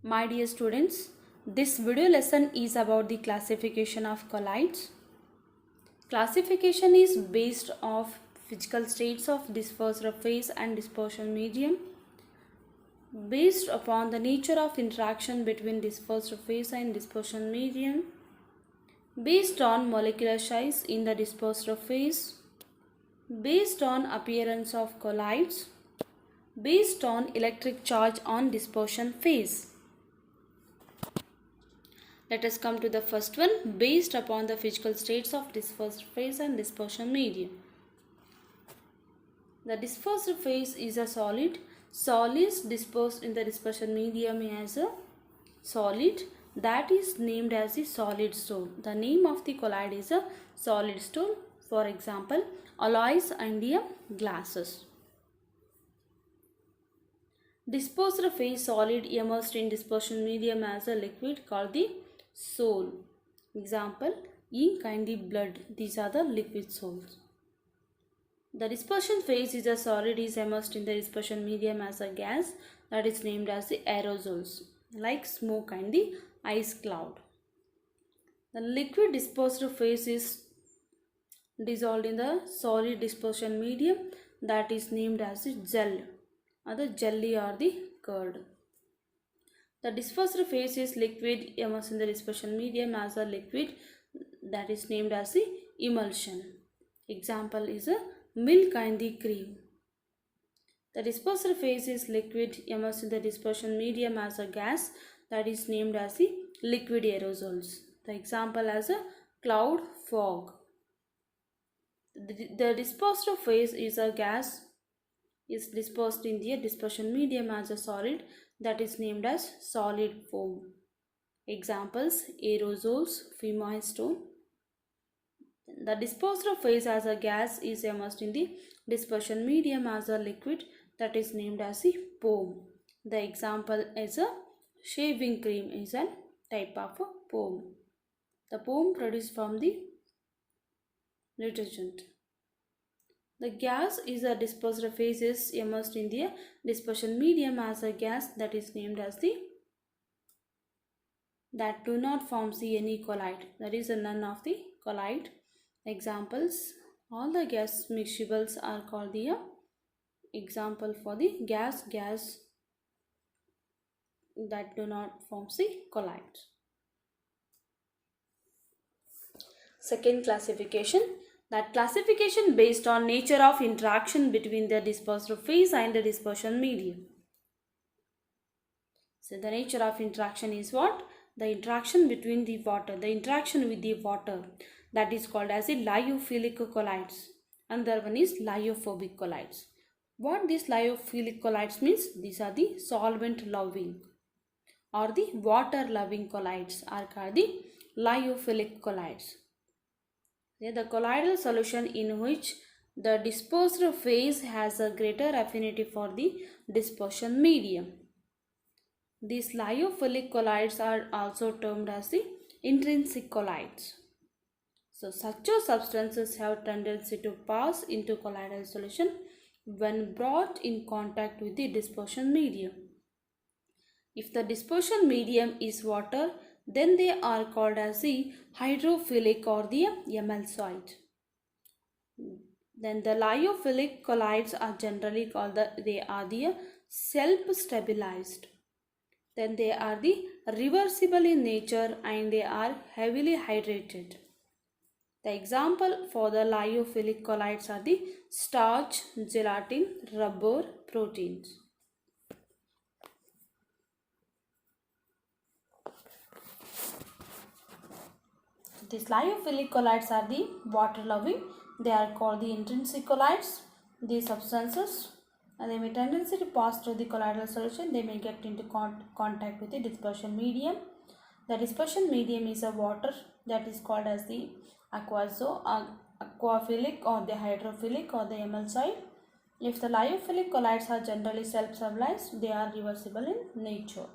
My dear students, this video lesson is about the classification of colloids. Classification is based of physical states of dispersed phase and dispersion medium based upon the nature of interaction between dispersed phase and dispersion medium, based on molecular size in the dispersed phase, based on appearance of colloids, based on electric charge on dispersion phase. Let us come to the first one, based upon the physical states of dispersed phase and dispersion medium. The dispersed phase is a solid. Solids dispersed in the dispersion medium as a solid that is named as the solid stone. The name of the colloid is a solid stone. For example, alloys and glasses. Dispersed phase solid immersed in dispersion medium as a liquid called the soul. Example, ink and the blood. These are the liquid souls. The dispersion phase is a solid is immersed in the dispersion medium as a gas that is named as the aerosols, like smoke and the ice cloud. The liquid dispersed phase is dissolved in the solid dispersion medium that is named as the gel, or the jelly or the curd. The dispersed phase is liquid immersed in the dispersion medium as a liquid that is named as the emulsion. Example is a milk and the cream. The dispersed phase is liquid immersed in the dispersion medium as a gas that is named as the liquid aerosols. The example as a cloud, fog. The dispersed phase is a gas is dispersed in the dispersion medium as a solid that is named as solid foam. Examples, aerosols, fumarate stone. The dispersed phase as a gas is immersed in the dispersion medium as a liquid that is named as the foam. The example is a shaving cream is a type of a foam. The foam produced from the detergent. The gas is a dispersed phase is immersed in the dispersion medium as a gas that is named as the that do not form any colloid. That is none of the colloid. Examples, all the gas miscibles are called the example for the gas that do not form colloids. Second classification, that classification based on nature of interaction between the dispersed phase and the dispersion medium. So the nature of interaction is what? The interaction between the water, the interaction with the water, that is called as the lyophilic colloids. Another one is lyophobic colloids. What these lyophilic colloids means? These are the solvent loving or the water loving colloids are called the lyophilic colloids. The colloidal solution in which the dispersed phase has a greater affinity for the dispersion medium. These lyophilic colloids are also termed as the intrinsic colloids. So such substances have tendency to pass into colloidal solution when brought in contact with the dispersion medium. If the dispersion medium is water, then they are called as the hydrophilic or the emulside. Then the lyophilic colloids are generally called they are the self-stabilized. Then they are the reversible in nature and they are heavily hydrated. The example for the lyophilic colloids are the starch, gelatin, rubber, proteins. These lyophilic colloids are the water loving. They are called the intrinsic colloids. These substances they may tendency to pass through the colloidal solution. They may get into contact with the dispersion medium. The dispersion medium is a water that is called as the aquaphilic or the hydrophilic or the emulside. If the lyophilic colloids are generally self-stabilized, they are reversible in nature.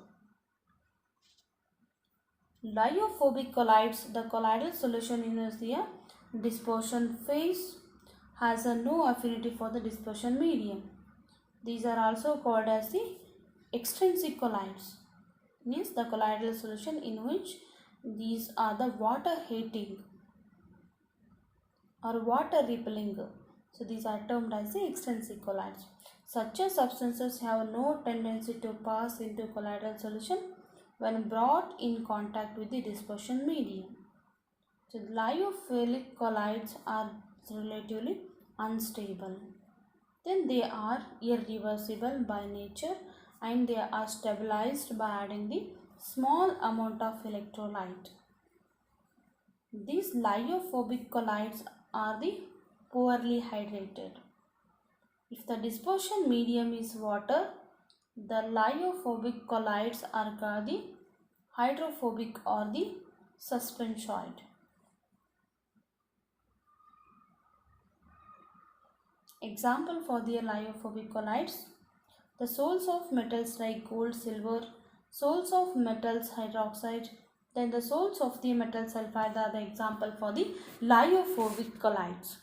Lyophobic colloids, the colloidal solution in the dispersion phase has no affinity for the dispersion medium. These are also called as the extrinsic colloids. means the colloidal solution in which these are the water hating or water repelling. So these are termed as the extrinsic colloids. Such substances have no tendency to pass into colloidal solution when brought in contact with the dispersion medium. So lyophilic colloids are relatively unstable. Then they are irreversible by nature and they are stabilized by adding the small amount of electrolyte. These lyophobic colloids are the poorly hydrated. If the dispersion medium is water, the lyophobic colloids are called the hydrophobic or the suspensioid. Example for the lyophobic colloids: the salts of metals like gold, silver, salts of metals hydroxide, then the salts of the metal sulfide are the example for the lyophobic colloids.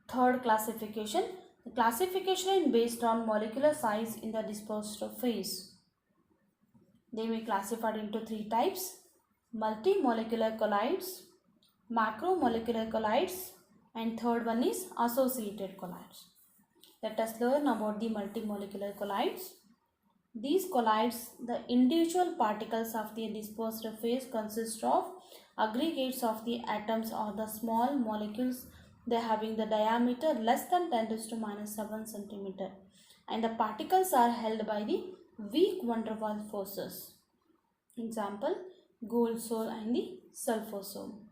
Third classification. The classification is based on molecular size in the dispersed phase. They may be classified into three types: multimolecular colloids, macromolecular colloids, and third one is associated colloids. Let us learn about the multimolecular colloids. These colloids, the individual particles of the dispersed phase consist of aggregates of the atoms or the small molecules, they having the diameter less than 10 raised to minus 7 centimeter, and the particles are held by the weak van der Waals forces. Example, gold sol and the sulfur sol.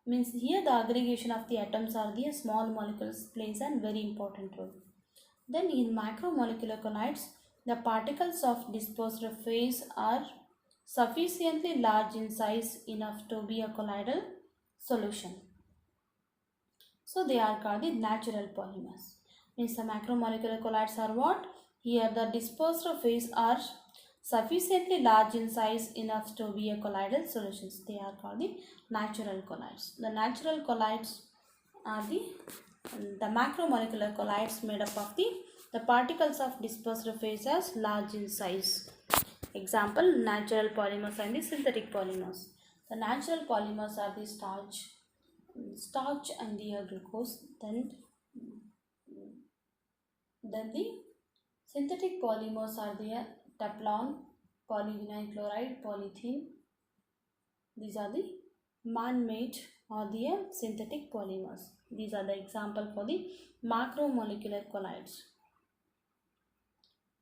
Means here the aggregation of the atoms or the small molecules plays a very important role. Then in macromolecular colloids, the particles of dispersed phase are sufficiently large in size enough to be a colloidal solution. So they are called the natural polymers. Means the macromolecular colloids are what? Here the dispersed phase are sufficiently large in size enough to be a colloidal solutions. They are called the natural colloids. The natural colloids are the macromolecular colloids made up of the particles of dispersed phase as large in size. Example, natural polymers and the synthetic polymers. The natural polymers are the starch and the glucose. Then the synthetic polymers are the Teflon, polyvinyl chloride, polythene. These are the man-made or the synthetic polymers. These are the example for the macromolecular colloids.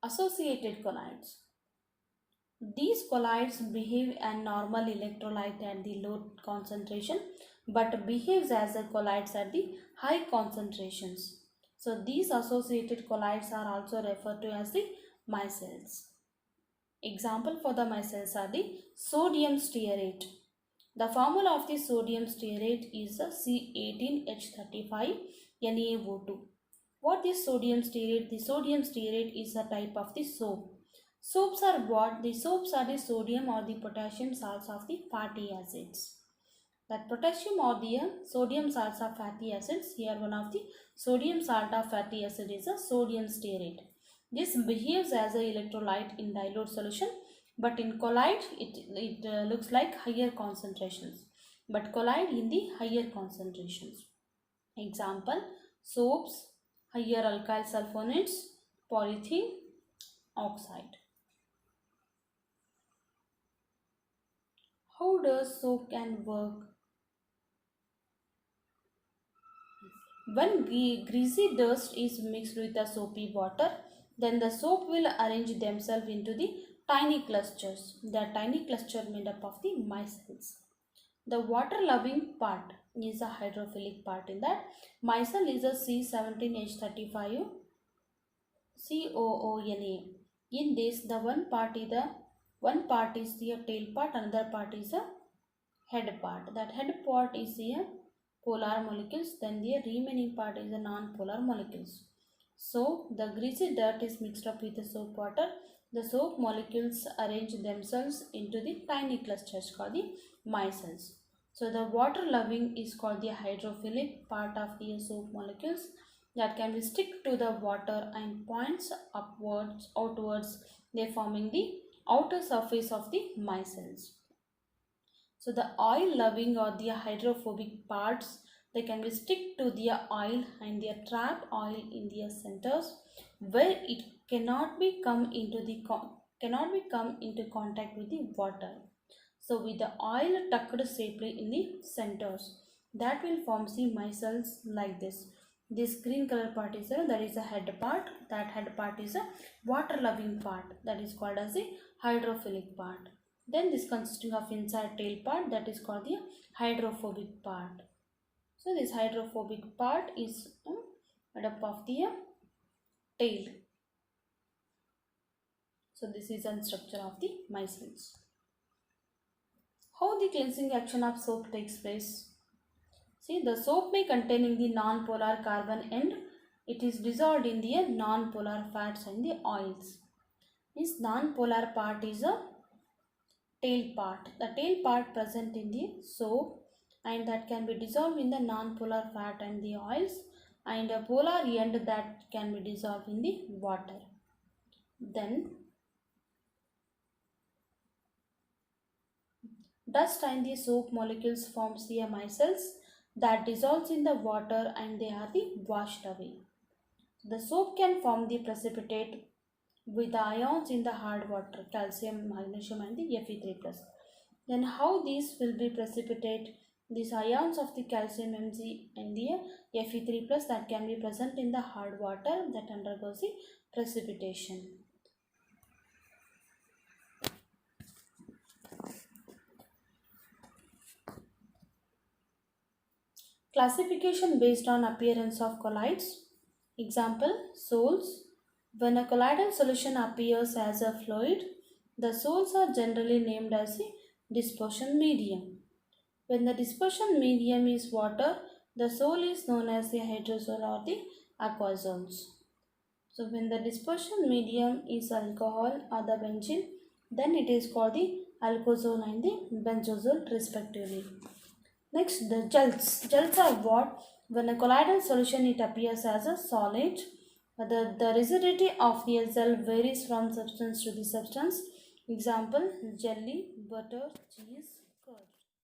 Associated colloids. These colloids behave as normal electrolyte at the low concentration but behaves as a colloids at the high concentrations. So these associated colloids are also referred to as the micelles. Example for the micelles are the sodium stearate. The formula of the sodium stearate is a C18H35NaO2. What is sodium stearate? The sodium stearate is a type of the soap. Soaps are what? The soaps are the sodium or the potassium salts of the fatty acids. That potassium or the sodium salts of fatty acids. Here one of the sodium salt of fatty acid is a sodium stearate. This behaves as an electrolyte in dilute solution, but in colloid it looks like higher concentrations, but colloid in the higher concentrations. Example, soaps, higher alkyl sulfonates, polythene oxide. How does soap can work? When greasy dust is mixed with the soapy water, then the soap will arrange themselves into the tiny clusters. The tiny cluster made up of the micelles. The water-loving part is a hydrophilic part in that. Micelle is a C17H35 COONA. In this, the one part is the tail part, another part is a head part. That head part is the polar molecules, then the remaining part is the non-polar molecules. So the greasy dirt is mixed up with the soap water. The soap molecules arrange themselves into the tiny clusters called the micelles. So the water loving is called the hydrophilic part of the soap molecules. that can be stick to the water and points upwards, outwards, they forming the outer surface of the micelles. So the oil loving or the hydrophobic parts, they can be stick to the oil and they trap oil in their centers where it cannot be come into the cannot be come into contact with the water. So with the oil tucked safely in the centers, that will form the micelles like this. This green color part is that is a head part. That head part is a water loving part, that is called as the hydrophilic part. Then this consisting of inside tail part, that is called the hydrophobic part. So this hydrophobic part is made up of the tail. So this is the structure of the micelles. How the cleansing action of soap takes place? See, the soap may containing the non-polar carbon end. It is dissolved in the non-polar fats and the oils. This non-polar part is a tail part. The tail part present in the soap and that can be dissolved in the non-polar fat and the oils, and a polar end that can be dissolved in the water. Then dust and the soap molecules forms the micelles that dissolves in the water and they are the washed away. The soap can form the precipitate with the ions in the hard water, calcium, magnesium and the Fe3+. Then how these will be precipitate? These ions of the calcium Mg and the Fe3+ that can be present in the hard water that undergoes the precipitation. Classification based on appearance of colloids. Example, sols. When a colloidal solution appears as a fluid, the sols are generally named as a dispersion medium. When the dispersion medium is water, the sol is known as the hydrosol or the aquasols. So when the dispersion medium is alcohol or the benzene, then it is called the alcohol and the benzosol respectively. Next, the gels. Gels are what? When a colloidal solution it appears as a solid. The rigidity of the gel varies from substance to the substance. Example, jelly, butter, cheese.